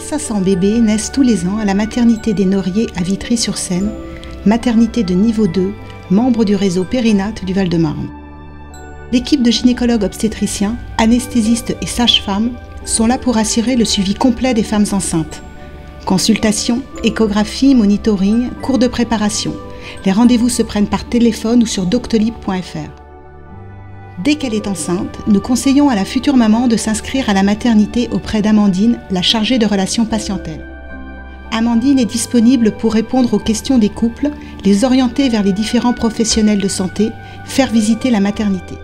1500 bébés naissent tous les ans à la maternité des Noriers à Vitry-sur-Seine, maternité de niveau 2, membre du réseau Périnate du Val-de-Marne. L'équipe de gynécologues obstétriciens, anesthésistes et sages-femmes sont là pour assurer le suivi complet des femmes enceintes. Consultation, échographie, monitoring, cours de préparation. Les rendez-vous se prennent par téléphone ou sur doctolib.fr. Dès qu'elle est enceinte, nous conseillons à la future maman de s'inscrire à la maternité auprès d'Amandine, la chargée de relations patientèle. Amandine est disponible pour répondre aux questions des couples, les orienter vers les différents professionnels de santé, faire visiter la maternité.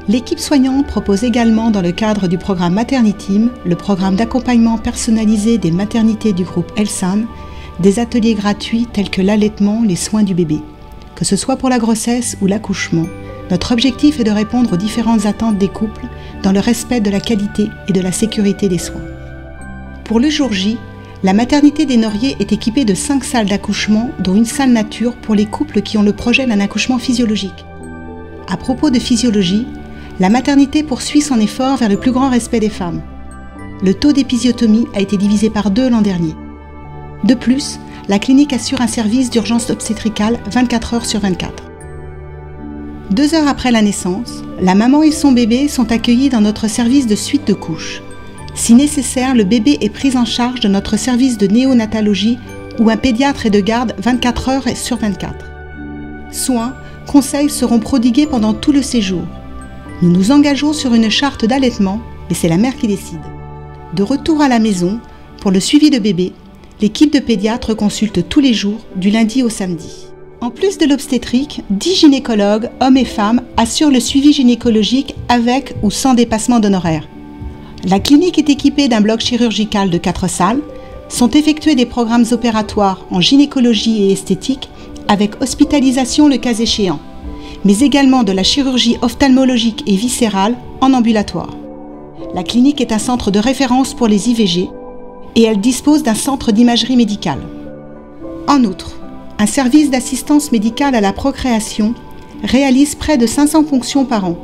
L'équipe soignante propose également dans le cadre du programme Materniteam, le programme d'accompagnement personnalisé des maternités du groupe Elsan, des ateliers gratuits tels que l'allaitement, les soins du bébé. Que ce soit pour la grossesse ou l'accouchement, notre objectif est de répondre aux différentes attentes des couples dans le respect de la qualité et de la sécurité des soins. Pour le jour J, la maternité des Noriers est équipée de 5 salles d'accouchement, dont une salle nature pour les couples qui ont le projet d'un accouchement physiologique. À propos de physiologie, la maternité poursuit son effort vers le plus grand respect des femmes. Le taux d'épisiotomie a été divisé par 2 l'an dernier. De plus, la clinique assure un service d'urgence obstétricale 24 heures sur 24. 2 heures après la naissance, la maman et son bébé sont accueillis dans notre service de suite de couches. Si nécessaire, le bébé est pris en charge de notre service de néonatologie où un pédiatre est de garde 24 heures sur 24. Soins, conseils seront prodigués pendant tout le séjour. Nous nous engageons sur une charte d'allaitement, mais c'est la mère qui décide. De retour à la maison, pour le suivi de bébé, l'équipe de pédiatres consulte tous les jours, du lundi au samedi. En plus de l'obstétrique, 10 gynécologues, hommes et femmes, assurent le suivi gynécologique avec ou sans dépassement d'honoraires. La clinique est équipée d'un bloc chirurgical de 4 salles, sont effectués des programmes opératoires en gynécologie et esthétique, avec hospitalisation le cas échéant, mais également de la chirurgie ophtalmologique et viscérale en ambulatoire. La clinique est un centre de référence pour les IVG et elle dispose d'un centre d'imagerie médicale. En outre, un service d'assistance médicale à la procréation réalise près de 500 fonctions par an.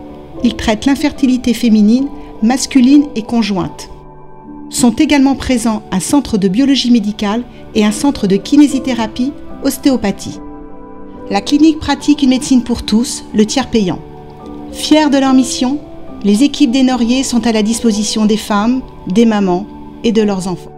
Il traite l'infertilité féminine, masculine et conjointe. Sont également présents un centre de biologie médicale et un centre de kinésithérapie, ostéopathie. La clinique pratique une médecine pour tous, le tiers payant. Fiers de leur mission, les équipes des Noriers sont à la disposition des femmes, des mamans et de leurs enfants.